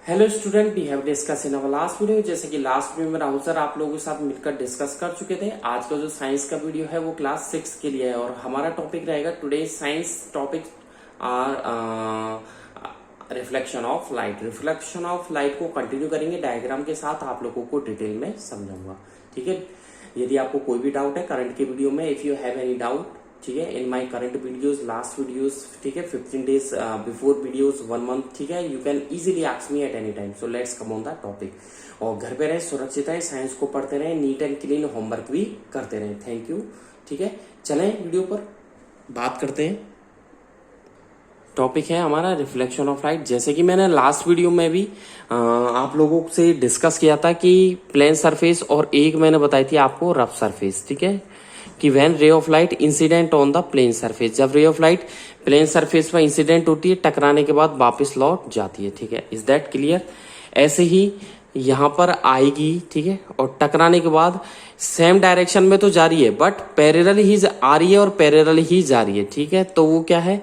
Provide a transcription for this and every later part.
Hello student, we have discuss in our last video. जैसे कि last video में Rahul sir आप लोगों के साथ मिलकर डिस्कस कर चुके थे। आज का जो साइंस का वीडियो है वो क्लास 6 के लिए है और हमारा टॉपिक रहेगा today science topic are reflection of light. Reflection of light को कंटिन्यू करेंगे, डायग्राम के साथ आप लोगों को डिटेल में समझाऊंगा। ठीक है, यदि आपको कोई भी डाउट है करंट के वीडियो में, if you have any doubt, ठीक है, in my current videos, last videos, ठीक है, 15 डेज बिफोर वीडियोज, 1 मंथ, ठीक है, you can easily ask me at any time. So let's come on the topic. और घर पे रहे, सुरक्षित रहे, साइंस को पढ़ते रहे, नीट एंड क्लीन होमवर्क भी करते रहे। Thank you. ठीक है, चलें वीडियो पर बात करते हैं। टॉपिक है हमारा रिफ्लेक्शन ऑफ लाइट। जैसे कि मैंने लास्ट वीडियो में भी आप लोगों से डिस्कस किया था कि प्लेन सरफेस और एक मैंने बताई थी आपको रफ सरफेस। ठीक है, कि when ray of light incident on the plane surface, जब ray of light plane surface पर इंसिडेंट होती है, टकराने के बाद वापस लौट जाती है। ठीक है, इज दैट क्लियर? ऐसे ही यहां पर आएगी, ठीक है, और टकराने के बाद सेम डायरेक्शन में तो जा रही है बट पैरेलल ही आ रही है और पैरेलल ही जा रही है। ठीक है, तो वो क्या है?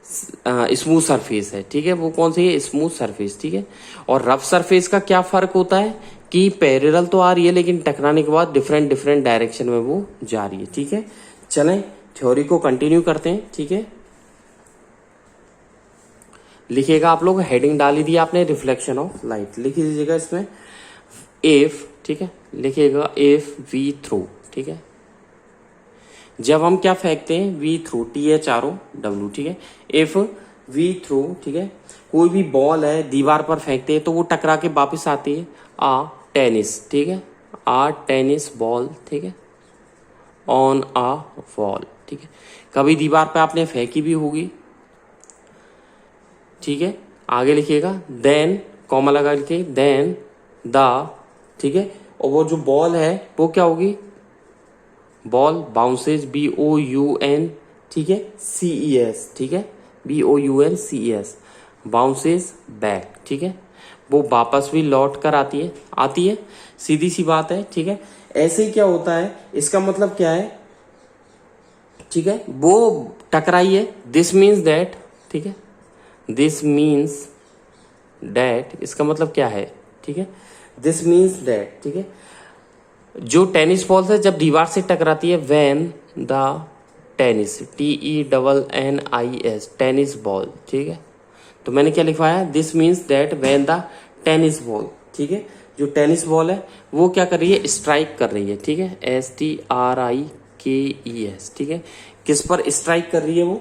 स्मूथ सरफेस है। ठीक है, वो कौन सी है? Smooth surface. ठीक है, और रफ सरफेस का क्या फर्क होता है कि पैरेलल तो आ रही है लेकिन टकराने के बाद डिफरेंट डिफरेंट डायरेक्शन में वो जा रही है। ठीक है, चलें थ्योरी को कंटिन्यू करते हैं। ठीक है, लिखिएगा आप लोग, हेडिंग डाली दी आपने रिफ्लेक्शन ऑफ लाइट, लिख दीजिएगा इसमें इफ। ठीक है, लिखिएगा इफ वी थ्रू। ठीक है, जब हम क्या फेंकते हैं? We throw, THROW। ठीक है, इफ वी थ्रू, ठीक है, कोई भी बॉल है दीवार पर फेंकते हैं तो वो टकरा के वापस आती है। टेनिस, ठीक है, टेनिस बॉल, ठीक है, ऑन आ वॉल। ठीक है, कभी दीवार पे आपने फेंकी भी होगी। ठीक है, आगे लिखिएगा देन, कॉमा लगा के देन द, ठीक है, और वो जो बॉल है वो क्या होगी? बॉल बाउंसेज, BOUN, ठीक है, CES, ठीक है, BOUNCES, बाउंसेज बैक। ठीक है, वो वापस भी लौट कर आती है, सीधी सी बात है। ठीक है, ऐसे ही क्या होता है, इसका मतलब क्या है? ठीक है, वो टकराई है, दिस मीन्स दैट, ठीक है, दिस मीन्स दैट, इसका मतलब क्या है? ठीक है, दिस मीन्स दैट, ठीक है, जो टेनिस बॉल है जब दीवार से टकराती है, when the tennis, TENNIS, tennis ball. ठीक है, तो मैंने क्या लिखवाया? This means that when the tennis ball, ठीक है, जो टेनिस बॉल है वो क्या कर रही है? स्ट्राइक कर रही है। ठीक है, STRIKES। ठीक है, किस पर स्ट्राइक कर रही है? वो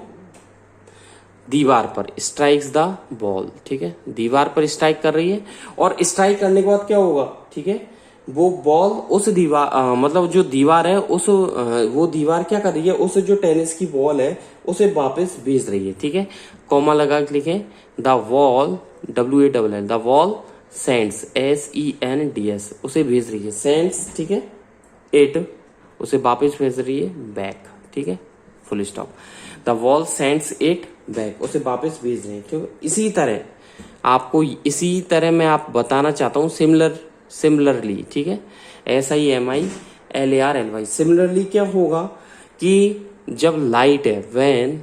दीवार पर, स्ट्राइक्स द बॉल। ठीक है, दीवार पर स्ट्राइक कर रही है और स्ट्राइक करने के बाद क्या होगा? ठीक है, वो बॉल उस दीवार मतलब जो दीवार है उस वो दीवार क्या कर रही है? उस जो टेनिस की बॉल है उसे वापस भेज रही है। ठीक है, कॉमा लगा के लिखें the wall, WALL, the wall sends, SENDS, उसे भेज रही है, सेंड्स, ठीक है, इट, उसे वापस भेज रही है, बैक। ठीक है, full stop. The wall sends it back, उसे वापस भेज रहे हैं। क्यों? इसी तरह आपको, इसी तरह मैं आप बताना चाहता हूँ सिमिलरली। ठीक है, SIMILARLY, सिमिलरली क्या होगा कि जब लाइट है, व्हेन,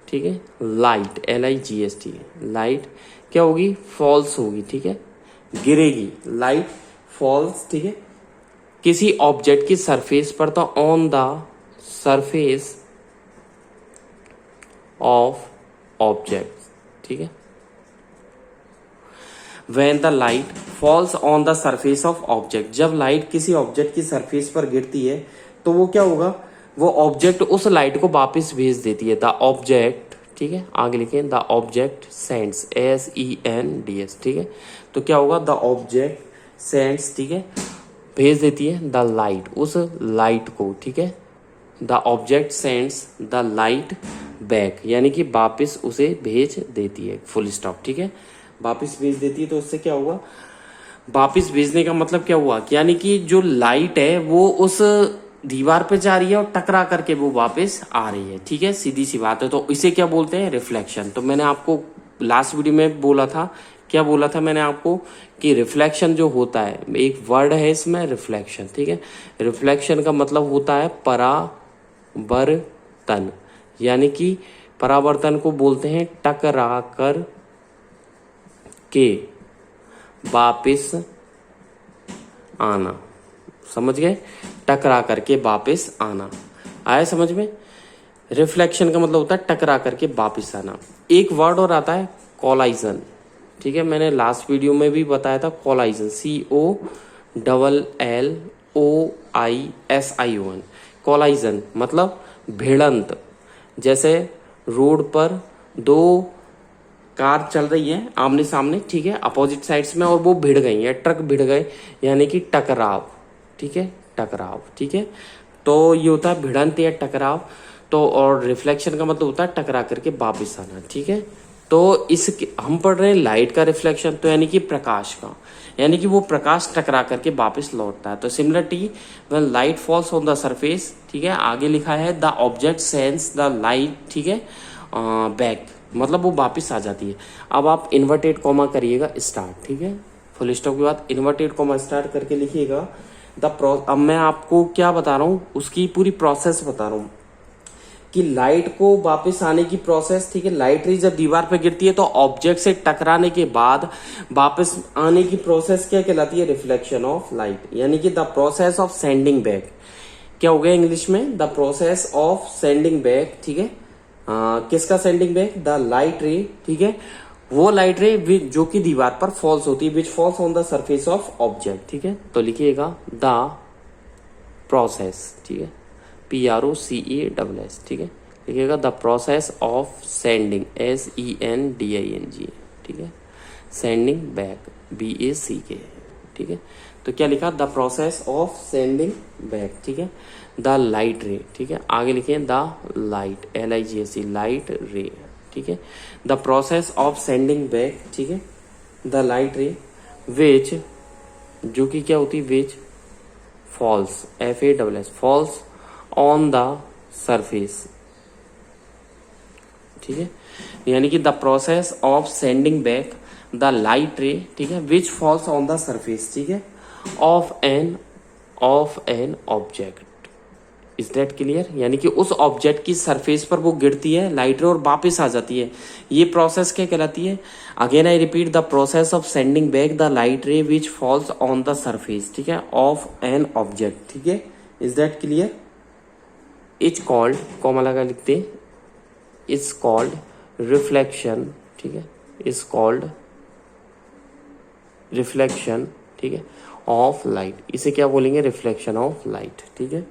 ठीक है, लाइट, LIGHT, लाइट क्या होगी? फॉल्स होगी। ठीक है, गिरेगी, लाइट फॉल्स, ठीक है, किसी ऑब्जेक्ट की सरफेस पर, तो on the surface of object. ठीक है, When the light falls on the surface of object, जब लाइट किसी ऑब्जेक्ट की सरफेस पर गिरती है तो वो क्या होगा? वो ऑब्जेक्ट उस लाइट को वापस भेज देती है। द ऑब्जेक्ट, ठीक है, आगे लिखें द ऑब्जेक्ट सेंड्स, SENDS। ठीक है, तो क्या होगा? द ऑब्जेक्ट सेंड्स, ठीक है, भेज देती है द लाइट, उस लाइट को। ठीक है, the object sends the light back, यानी कि वापस उसे भेज देती है, फुल स्टॉप। ठीक है, वापस भेज देती है, तो उससे क्या हुआ? वापस भेजने का मतलब क्या हुआ? यानी कि जो लाइट है वो उस दीवार पे जा रही है और टकरा करके वो वापस आ रही है। ठीक है, सीधी सी बात है। तो इसे क्या बोलते हैं? रिफ्लेक्शन। तो मैंने आपको लास्ट वीडियो में बोला था, क्या बोला था मैंने आपको? कि रिफ्लेक्शन जो होता है, एक वर्ड है इसमें रिफ्लेक्शन। ठीक है, रिफ्लेक्शन का मतलब होता है परावर्तन, यानी कि परावर्तन को बोलते हैं टकरा कर के वापस आना, समझ गए, टकरा करके वापस आना, आया समझ में। रिफ्लेक्शन का मतलब होता है टकरा करके वापस आना। एक वर्ड और आता है कोलाइजन, ठीक है, मैंने लास्ट वीडियो में भी बताया था कोलाइजन, COLLOISION, कोलाइजन मतलब भिड़ंत। जैसे रोड पर दो कार चल रही है आमने सामने, ठीक है, अपोजिट साइड्स में, और वो भिड़ गई है, ट्रक भिड़ गए, यानी कि टकराव, ठीक है, टकराव, ठीक है। तो ये होता है भिड़ंत या टकराव। तो और रिफ्लेक्शन का मतलब होता है टकरा करके वापस आना, ठीक है। तो इस हम पढ़ रहे हैं लाइट का रिफ्लेक्शन, तो यानी कि प्रकाश का, यानी कि वो प्रकाश टकरा करके वापस लौटता है। तो similarly when light falls on the surface, ठीक है, आगे लिखा है the object sense the light, ठीक है, बैक, मतलब वो वापस आ जाती है। अब आप इन्वर्टेड कॉमा करिएगा स्टार्ट, ठीक है, फुल स्टॉप के बाद इन्वर्टेड कॉमा स्टार्ट करके लिखिएगा अब मैं आपको क्या बता रहा हूँ, उसकी पूरी प्रोसेस बता रहा हूँ कि लाइट को वापस आने की प्रोसेस, ठीक है। लाइट रे जब दीवार पे गिरती है तो ऑब्जेक्ट से टकराने के बाद वापस आने की प्रोसेस क्या कहलाती है, रिफ्लेक्शन ऑफ लाइट, यानी कि the process of sending back. क्या हो गया इंग्लिश में, the process of sending back, ठीक है। किसका सेंडिंग बैक, द लाइट रे, ठीक है, वो लाइट रे जो कि दीवार पर फॉल्स होती है, which falls on the surface of object, ठीक है। तो लिखिएगा द प्रोसेस, ठीक है, PROCESS, ठीक है, लिखिएगा the process of sending, SENDING, ठीक है, सेंडिंग बैक, BACK, ठीक है। तो क्या लिखा, the process of sending back, ठीक है, द लाइट रे, ठीक है, आगे लिखिए द लाइट, LIGHT, लाइट रे, ठीक है, the process of sending back, ठीक है, द लाइट रे विच, जो कि क्या होती है, which falls, FALS, falls on the surface, ठीक है, यानी कि the process of sending back the light रे, ठीक है, which falls on the surface, ठीक है, of an object, is that clear, यानी कि उस ऑब्जेक्ट की सरफेस पर वो गिरती है लाइट रे और वापस आ जाती है। ये प्रोसेस क्या कहलाती है, again I repeat, the process of sending back the light रे which falls on the surface, ठीक है, ऑफ एन ऑब्जेक्ट, ठीक है, is that clear. Is called, comma लगा लिखते, इज कॉल्ड रिफ्लेक्शन, ठीक है, इज कॉल्ड रिफ्लेक्शन, ठीक है, ऑफ लाइट, इसे क्या बोलेंगे, रिफ्लेक्शन ऑफ लाइट, ठीक है।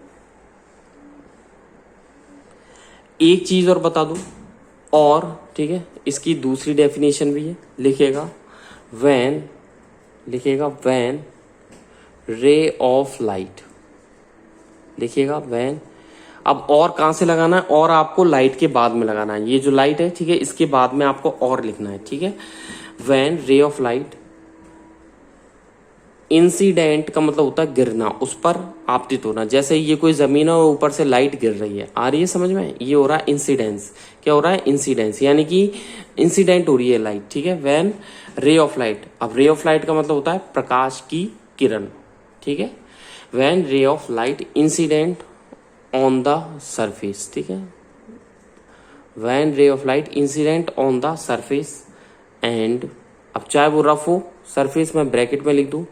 एक चीज और बता दूं, और ठीक है, इसकी दूसरी डेफिनेशन भी है, लिखेगा व्हेन, लिखेगा व्हेन रे ऑफ लाइट, लिखिएगा व्हेन। अब और कहां से लगाना है, और आपको लाइट के बाद में लगाना है, ये जो लाइट है, ठीक है, इसके बाद में आपको और लिखना है, ठीक है। When ray of light incident का मतलब होता है गिरना, उस पर आपतित होना। जैसे ये कोई जमीन है और ऊपर से लाइट गिर रही है, आ रही है समझ में, ये हो रहा है इंसिडेंस। क्या हो रहा है, इंसिडेंस, यानी कि इंसिडेंट हो रही है लाइट, ठीक है। व्हेन रे ऑफ लाइट, अब रे ऑफ लाइट का मतलब होता है प्रकाश की किरण, ठीक है। When ray of light incident on the surface, ठीक है, when ray of light incident on the surface and, अब चाहे वो रफ हो सरफेस, मैं ब्रैकेट में लिख दूं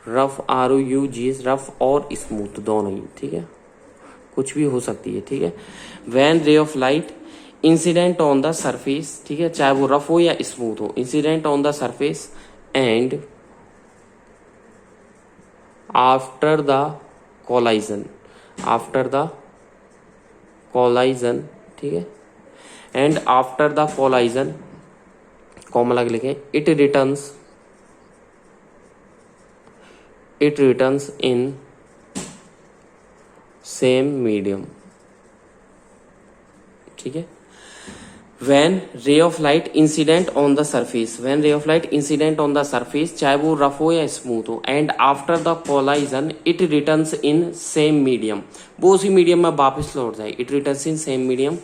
रफ, ROUGS, रफ और स्मूथ दोनों ही, ठीक है, कुछ भी हो सकती है, ठीक है। When ray of light incident on the surface, ठीक है, चाहे वो रफ हो या स्मूथ हो, incident on the surface and after the collision, after the collision, ठीक है, and after the collision, comma लगा लिखे, it returns in same medium, ठीक है। when ray of light incident on the surface, when ray of light incident on the surface, चाहे वो rough हो या स्मूथ हो, and after the collision it returns in same medium, वो उसी medium में वापस लौट जाए, it returns in same medium,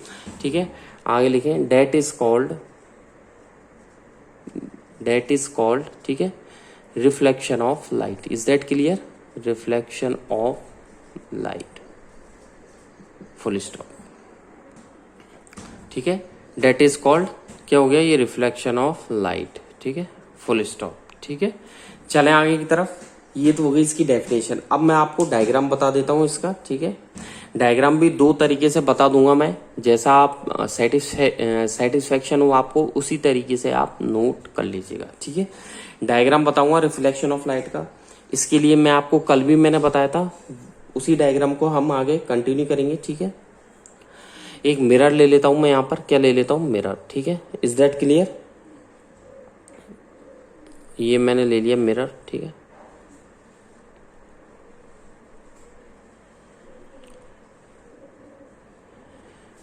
ठीक है। आगे लिखें that is called, ठीक है, reflection of light, is that clear, reflection of light, full stop, ठीक है। दैट इज कॉल्ड, क्या हो गया, ये रिफ्लेक्शन ऑफ लाइट, ठीक है, फुल स्टॉप, ठीक है। चलें आगे की तरफ। ये तो हो गई इसकी डेफिनेशन। अब मैं आपको डायग्राम बता देता हूँ इसका, ठीक है। डायग्राम भी दो तरीके से बता दूंगा मैं, जैसा आप सेटिस्फेक्शन हो आपको उसी तरीके से आप नोट कर लीजिएगा, ठीक है। डायग्राम बताऊंगा रिफ्लेक्शन ऑफ लाइट का। इसके लिए मैं आपको कल भी मैंने बताया था, उसी डायग्राम को हम आगे कंटिन्यू करेंगे, ठीक है। एक मिरर ले लेता हूं मैं यहाँ पर, क्या ले लेता हूं, मिरर, ठीक है। Is that clear? ये मैंने ले लिया मिरर, ठीक है।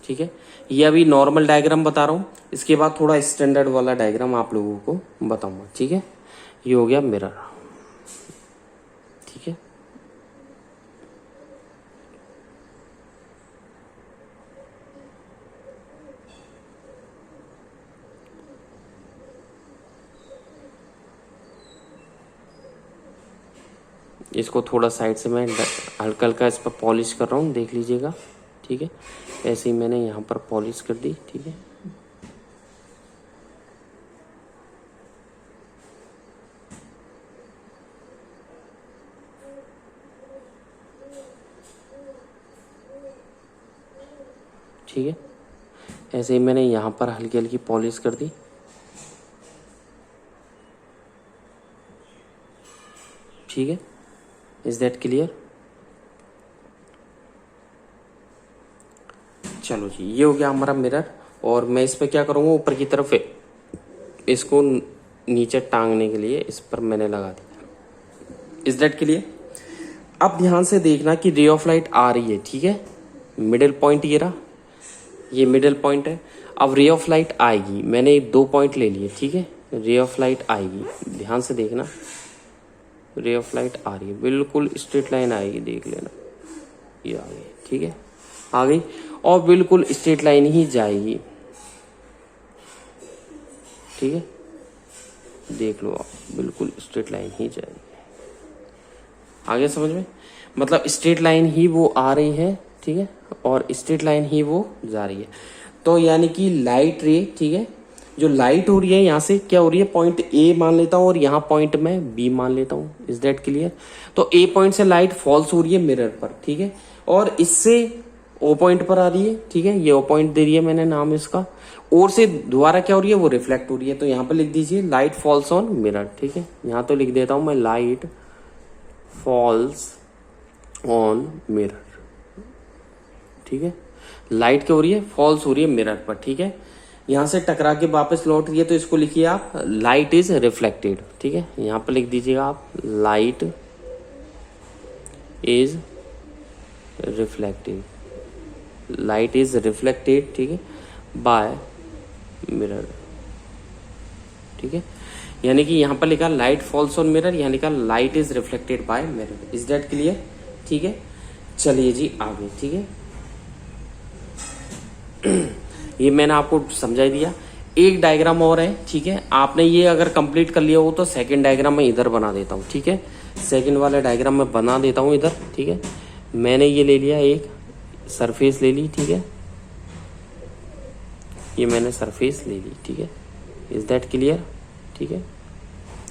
ठीक है, ये अभी नॉर्मल डायग्राम बता रहा हूं, इसके बाद थोड़ा स्टैंडर्ड वाला डायग्राम आप लोगों को बताऊंगा, ठीक है। ये हो गया मिरर, ठीक है। इसको थोड़ा साइड से मैं हल्का हल्का इस पर पॉलिश कर रहा हूँ, देख लीजिएगा, ठीक है। ऐसे ही मैंने यहाँ पर पॉलिश कर दी, ठीक है। ठीक है, ऐसे ही मैंने यहाँ पर हल्की हल्की पॉलिश कर दी, ठीक है। Is that clear? चलो जी, ये हो गया हमारा मिरर। और मैं इस पर क्या करूँगा, ऊपर की तरफ इसको नीचे टांगने के लिए इस पर मैंने लगा दिया। Is that clear? अब ध्यान से देखना कि रे ऑफ लाइट आ रही है, ठीक है। मिडिल पॉइंट ये रहा, ये मिडिल पॉइंट है। अब रे ऑफ लाइट आएगी, मैंने 2 पॉइंट ले लिए, ठीक है। रे ऑफ लाइट आएगी, ध्यान से देखना, रे ऑफ लाइट आ रही है, बिल्कुल स्ट्रेट लाइन आएगी, देख लेना, ये आ गई, ठीक है, आ गई। और बिल्कुल स्ट्रेट लाइन ही जाएगी, ठीक है, देख लो आप, बिल्कुल स्ट्रेट लाइन ही जाएगी। आगे समझ में, मतलब स्ट्रेट लाइन ही वो आ रही है, ठीक है, और स्ट्रेट लाइन ही वो जा रही है। तो यानी कि लाइट रे, ठीक है, जो लाइट हो रही है यहाँ से क्या हो रही है, पॉइंट ए मान लेता हूँ और यहाँ पॉइंट मैं बी मान लेता हूँ। Is that clear? तो ए पॉइंट से लाइट फॉल्स हो रही है मिरर पर, ठीक है, और इससे ओ पॉइंट पर आ रही है, ठीक है। ये ओ पॉइंट दे रही है मैंने नाम इसका, और से दोबारा क्या हो रही है, वो रिफ्लेक्ट हो रही है। तो यहाँ पर लिख दीजिए लाइट फॉल्स ऑन मिरर, ठीक है। यहाँ तो लिख देता हूं मैं लाइट फॉल्स ऑन मिरर, ठीक है। लाइट क्या हो रही है, फॉल्स हो रही है मिरर पर, ठीक है। यहां से टकरा के वापस लौट रही है, तो इसको लिखिए आप लाइट इज रिफ्लेक्टेड, ठीक है। यहां पर लिख दीजिएगा आप light is reflected, light is reflected, ठीक है, बाय मिरर, ठीक है। यानी कि यहां पर लिखा लाइट फॉल्स ऑन मिरर, यहां लिखा light is reflected by mirror. Is that clear? ठीक है, चलिए जी आगे, ठीक है। ये मैंने आपको समझा दिया। एक डायग्राम और है, ठीक है। आपने ये अगर कंप्लीट कर लिया हो तो सेकंड डायग्राम मैं इधर बना देता हूँ, ठीक है। सेकंड वाला डायग्राम मैं बना देता हूँ इधर, ठीक है। मैंने ये ले लिया, एक सरफेस ले ली, ठीक है, ये मैंने सरफेस ले ली, ठीक है। Is that clear? ठीक है,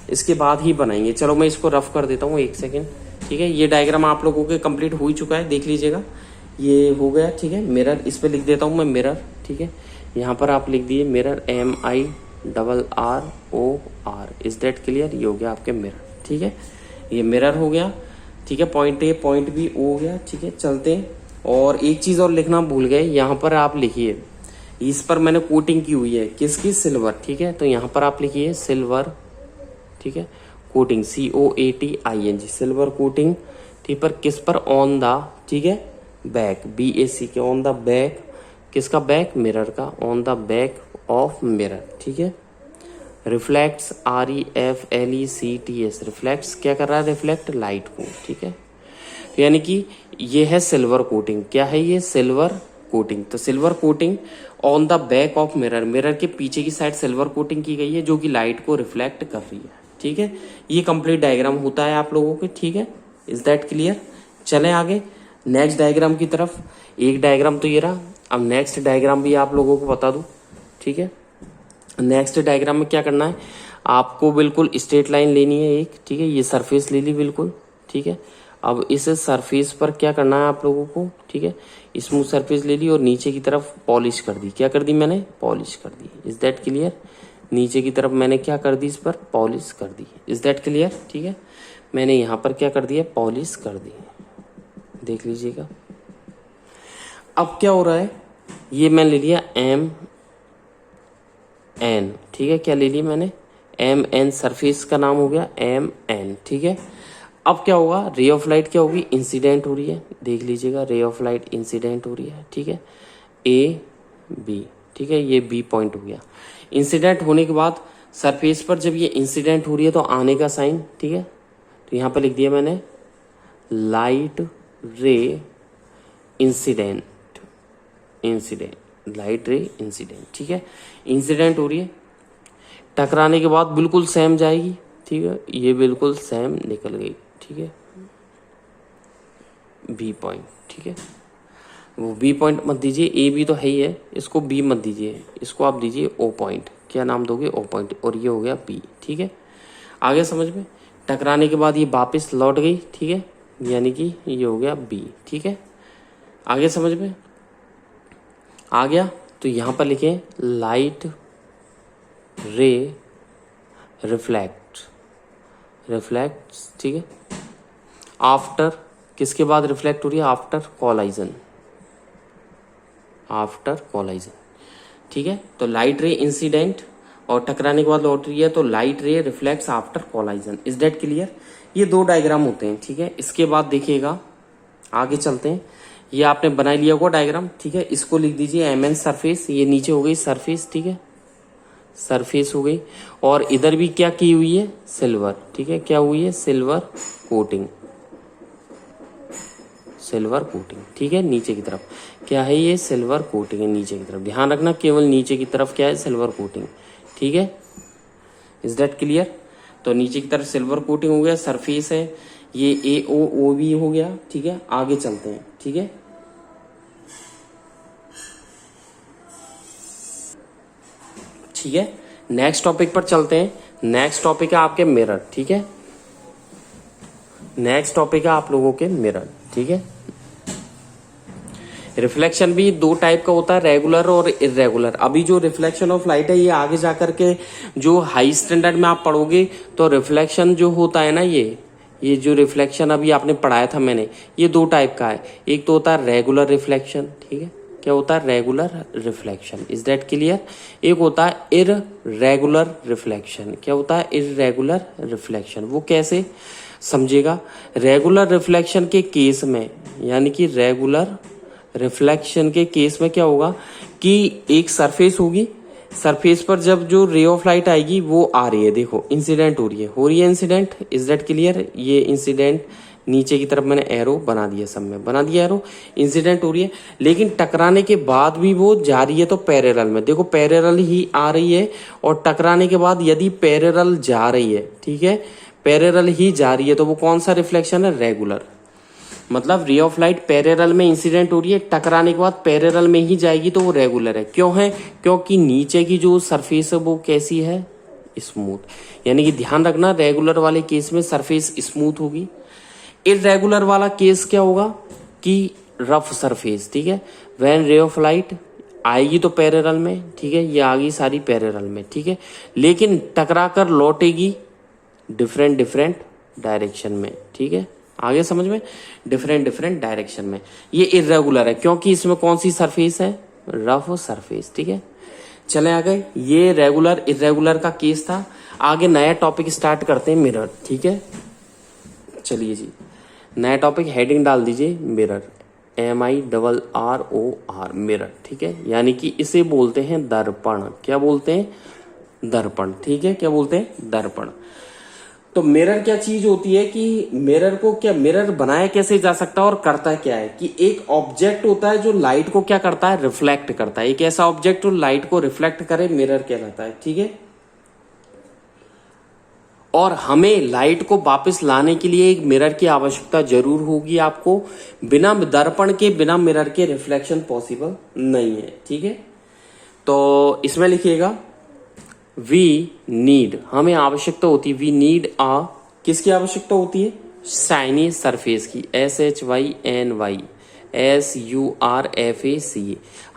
इसके बाद ही बनाएंगे। चलो मैं इसको रफ कर देता हूँ, एक सेकेंड, ठीक है। ये डायग्राम आप लोगों के कंप्लीट हो ही चुका है, देख लीजिएगा, ये हो गया, ठीक है। मिरर, इस पे लिख देता हूँ मैं मिरर, ठीक है। यहाँ पर आप लिख दिए mirror, MIRROR। Is that clear? ये हो गया आपके मिरर, ठीक है। ये मिरर हो गया, ठीक है। पॉइंट ए पॉइंट बी हो गया, ठीक है। चलते हैं, और एक चीज और लिखना भूल गए, यहाँ पर आप लिखिए, इस पर मैंने कोटिंग की हुई है, किसकी, सिल्वर, ठीक है। तो यहाँ पर आप लिखिए सिल्वर, ठीक है, कोटिंग, COATING, सिल्वर कोटिंग, ठीक, पर किस पर, ऑन द, ठीक है, बैक, BAC के, ऑन द बैक, किसका बैक, मिरर का, on the back of mirror, ठीक है। रिफ्लेक्ट्स, REFLECTS, रिफ्लेक्ट्स क्या कर रहा है, रिफ्लेक्ट लाइट को, ठीक है। यानी कि ये है सिल्वर कोटिंग, क्या है ये, सिल्वर कोटिंग। तो silver coating on the back of mirror, mirror के पीछे की साइड सिल्वर कोटिंग की गई है, जो कि लाइट को रिफ्लेक्ट कर रही है, ठीक है। ये कंप्लीट डायग्राम होता है आप लोगों के, ठीक है। Is that clear? चलें आगे नेक्स्ट डायग्राम की तरफ। एक डायग्राम तो ये रहा, अब नेक्स्ट डायग्राम भी आप लोगों को बता दूं, ठीक है। नेक्स्ट डायग्राम में क्या करना है, आपको बिल्कुल स्ट्रेट लाइन लेनी है एक, ठीक है, ये सरफेस ले ली बिल्कुल, ठीक है। अब इस सरफेस पर क्या करना है आप लोगों को, ठीक है, स्मूथ सरफेस ले ली और नीचे की तरफ पॉलिश कर दी। क्या कर दी मैंने, पॉलिश कर दी। Is that clear? नीचे की तरफ मैंने क्या कर दी, इस पर पॉलिश कर दी। Is that clear? ठीक है, मैंने यहाँ पर क्या कर दिया, पॉलिश कर दी। देख लीजिएगा अब क्या हो रहा है, ये मैंने ले लिया एम एन, ठीक है, क्या ले लिया मैंने, एम एन, सरफेस का नाम हो गया एम एन, ठीक है। अब क्या होगा, रे ऑफ लाइट क्या होगी, इंसिडेंट हो रही है, देख लीजिएगा, रे ऑफ लाइट इंसिडेंट हो रही है, ठीक है, ए बी, ठीक है, ये बी पॉइंट हो गया। इंसिडेंट होने के बाद सरफेस पर जब ये इंसिडेंट हो रही है तो आने का साइन, ठीक है, तो यहाँ पर लिख दिया मैंने light ray incident, incident, light ray incident, ठीक है। इंसिडेंट हो रही है, टकराने के बाद बिल्कुल सेम जाएगी, ठीक है, ये बिल्कुल सेम निकल गई, ठीक है, बी पॉइंट, ठीक है। वो बी पॉइंट मत दीजिए, ए बी तो है ही है, इसको बी मत दीजिए, इसको आप दीजिए ओ पॉइंट। क्या नाम दोगे, ओ पॉइंट, और ये हो गया बी, ठीक है। आगे समझ में, टकराने के बाद ये वापस लौट गई, ठीक है, यानी कि ये हो गया बी, ठीक है। आगे समझ में आ गया, तो यहां पर लिखें लाइट रे रिफ्लेक्ट, रिफ्लेक्ट, ठीक है, आफ्टर, किसके बाद रिफ्लेक्ट हो रही है, आफ्टर कॉलाइजन, आफ्टर कॉलाइजन, ठीक है। तो लाइट रे इंसिडेंट और टकराने के बाद लौट रही है, तो light ray reflects after collision. Is that clear? ये दो डायग्राम होते हैं, ठीक है। इसके बाद देखिएगा, आगे चलते हैं, ये आपने बना लिया होगा डायग्राम, ठीक है, इसको लिख दीजिए एम एन सरफेस, ये नीचे हो गई सरफेस, ठीक है, सरफेस हो गई, और इधर भी क्या की हुई है, सिल्वर, ठीक है, क्या हुई है, सिल्वर कोटिंग, सिल्वर कोटिंग, ठीक है। नीचे की तरफ क्या है, ये सिल्वर कोटिंग है नीचे की तरफ, ध्यान रखना केवल नीचे की तरफ क्या है, सिल्वर कोटिंग, ठीक है। Is that clear? तो नीचे की तरफ सिल्वर कोटिंग हो गया, सरफेस है, ये ए ओ भी हो गया, ठीक है। आगे चलते हैं, ठीक है, ठीक है, नेक्स्ट टॉपिक पर चलते हैं। नेक्स्ट टॉपिक है आपके मिरर, ठीक है, नेक्स्ट टॉपिक है आप लोगों के मिरर, ठीक है। रिफ्लेक्शन भी दो टाइप का होता है, रेगुलर और इरेगुलर। अभी जो रिफ्लेक्शन ऑफ लाइट है, ये आगे जाकर के जो हाई स्टैंडर्ड में आप पढ़ोगे तो रिफ्लेक्शन जो होता है ना, ये जो रिफ्लेक्शन अभी आपने पढ़ाया था मैंने, ये दो टाइप का है। एक तो होता है रेगुलर रिफ्लेक्शन, ठीक है, क्या होता है, regular reflection. Is that clear? एक होता है इररेगुलर रिफ्लेक्शन। क्या होता है, इररेगुलर रिफ्लेक्शन। वो कैसे समझेगा, रेगुलर रिफ्लेक्शन के केस में, यानी कि रेगुलर रिफ्लेक्शन के केस में क्या होगा कि एक सरफेस होगी, सरफेस पर जब जो रे ऑफ लाइट आएगी वो आ रही है, देखो इंसिडेंट हो रही है इंसिडेंट। Is that clear? ये इंसिडेंट नीचे की तरफ मैंने एरो बना दिया, सब में बना दिया एरो, इंसिडेंट हो रही है, लेकिन टकराने के बाद भी वो जा रही है तो पैरेलल में, देखो पैरेलल ही आ रही है, और टकराने के बाद यदि पैरेलल जा रही है, ठीक है, पैरेलल ही जा रही है, तो वो कौन सा रिफ्लेक्शन है, रेगुलर। मतलब रे ऑफ लाइट पैरेलल में इंसिडेंट हो रही है, टकराने के बाद पैरेलल में ही जाएगी, तो वो रेगुलर है। क्यों है? क्योंकि नीचे की जो सरफेस है वो कैसी है, स्मूथ। यानी कि ध्यान रखना, रेगुलर वाले केस में सरफेस स्मूथ होगी, इररेगुलर वाला केस क्या होगा कि रफ सरफेस, ठीक है। व्हेन रे ऑफ लाइट आएगी तो पैरेलल में, ठीक है, ये आ गई सारी पैरेलल में, ठीक है, लेकिन टकरा कर लौटेगी डिफरेंट डायरेक्शन में, ठीक है। आगे समझ में, डिफरेंट डायरेक्शन में। ये इरेगुलर है क्योंकि इसमें कौन सी सरफेस है, रफ सरफेस, ठीक है। चले आगे, ये रेगुलर इरेगुलर का केस था। आगे नया टॉपिक स्टार्ट करते हैं, मिरर, ठीक है। चलिए जी, नया टॉपिक, हेडिंग डाल दीजिए मिरर, MIRROR, मिरर, ठीक है। यानी कि इसे बोलते हैं दर्पण। क्या बोलते हैं, दर्पण, ठीक है। क्या बोलते हैं, दर्पण। तो मिरर क्या चीज होती है कि मिरर को क्या, मिरर बनाया कैसे जा सकता है और करता क्या है कि एक ऑब्जेक्ट होता है जो लाइट को क्या करता है, रिफ्लेक्ट करता है। एक ऐसा ऑब्जेक्ट जो लाइट को रिफ्लेक्ट करे, मिरर कहलाता है, ठीक है। और हमें लाइट को वापस लाने के लिए एक मिरर की आवश्यकता जरूर होगी आपको। बिना दर्पण के, बिना मिरर के रिफ्लेक्शन पॉसिबल नहीं है, ठीक है। तो इसमें लिखिएगा वी नीड, हमें आवश्यकता होती है, वी नीड आ, किसकी आवश्यकता होती है? शाइनी सरफेस की, SHYNY,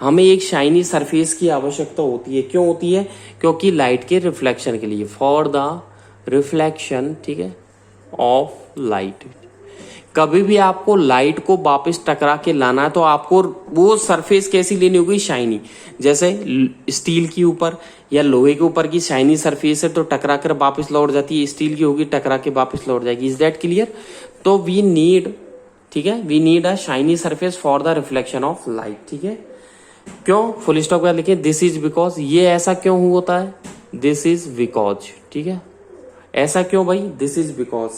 हमें एक शाइनी सरफेस की आवश्यकता होती है। क्यों होती है? क्योंकि लाइट के रिफ्लेक्शन के लिए, फॉर द रिफ्लेक्शन, ठीक है, ऑफ लाइट। कभी भी आपको लाइट को वापस टकरा के लाना है तो आपको वो सरफेस कैसी लेनी होगी? शाइनी। जैसे स्टील के ऊपर या लोहे के ऊपर की शाइनी सरफेस है तो टकरा कर वापस लौट जाती है, स्टील की होगी टकरा के वापस लौट जाएगी। Is that clear? तो वी नीड, ठीक है, we need a shiny surface for the reflection of light, ठीक है। क्यों? फुल स्टॉप का लिखे, दिस इज बिकॉज, ये ऐसा क्यों होता है? दिस इज बिकॉज, ठीक है, ऐसा क्यों भाई? दिस इज बिकॉज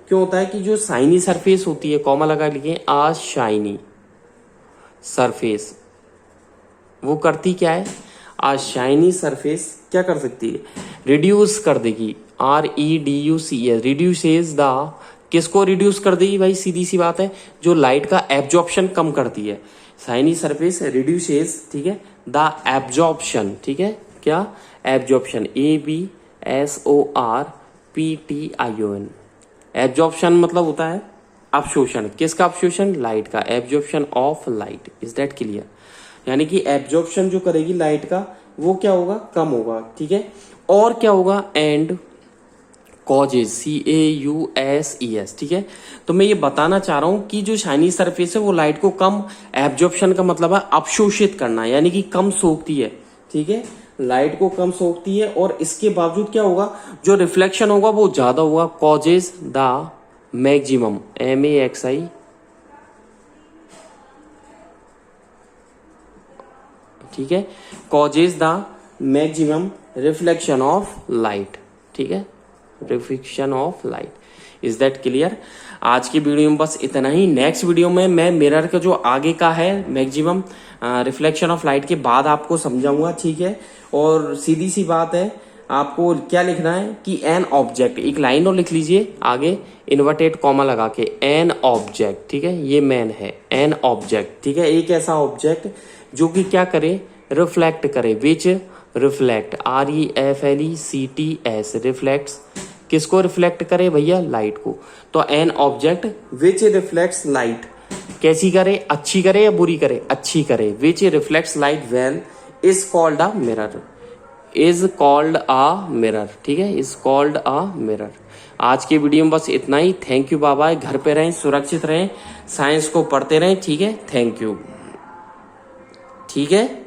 क्यों होता है कि जो शाइनी सरफेस होती है, कॉमा लगा लिखे, आ शाइनी सरफेस, वो करती क्या है? आ शाइनी सरफेस क्या कर सकती है? रिड्यूस कर देगी, REDUCES, रिड्यूसेस द, किसको रिड्यूस कर देगी भाई? सीधी सी बात है, जो लाइट का एब्जॉर्प्शन कम करती है। शाइनी सरफेस रिड्यूसेस, ठीक है, द एब्जॉर्प्शन, ठीक है, क्या? Absorption, ABSORPTION। एब्जॉर्प्शन मतलब होता है अवशोषण, किसका अवशोषण? लाइट का, absorption of light. Is that clear? यानी कि एब्जॉर्प्शन जो करेगी लाइट का वो क्या होगा? कम होगा, ठीक है। और क्या होगा? एंड कॉजेज, CAUSES, ठीक है। तो मैं ये बताना चाह रहा हूं कि जो शाइनी सरफेस है वो लाइट को कम, एब्जॉर्प्शन का मतलब है अवशोषित करना, यानी कि कम सोखती है, ठीक है, लाइट को कम सोखती है। और इसके बावजूद क्या होगा? जो रिफ्लेक्शन होगा वो ज्यादा होगा। कॉजेज द मैक्सिमम, MAXI, ठीक है, causes the maximum reflection of light, ठीक है, reflection of light. Is that clear? आज की वीडियो में बस इतना ही। नेक्स्ट वीडियो में मैं मिरर का जो आगे का है मैक्सिमम रिफ्लेक्शन ऑफ लाइट के बाद आपको समझाऊंगा, ठीक है। और सीधी सी बात है, आपको क्या लिखना है कि एन ऑब्जेक्ट, एक लाइन और लिख लीजिए आगे इन्वर्टेड कॉमा लगा के, एन ऑब्जेक्ट, ठीक है, ये मैन है, एन ऑब्जेक्ट, ठीक है, एक ऐसा ऑब्जेक्ट जो कि क्या करे? रिफ्लेक्ट करे, विच रिफ्लेक्ट, REFLECTS, रिफ्लेक्ट्स, किसको रिफ्लेक्ट करे भैया? लाइट को। तो an object which reflects light, कैसी करे? अच्छी करे या बुरी करे? अच्छी करे। विच reflects light well is called a mirror, is called a mirror, ठीक है, इज कॉल्ड अ मिरर। आज के वीडियो में बस इतना ही। Thank you, bye bye. घर पे रहें, सुरक्षित रहें, साइंस को पढ़ते रहें, ठीक है। थैंक यू, ठीक है।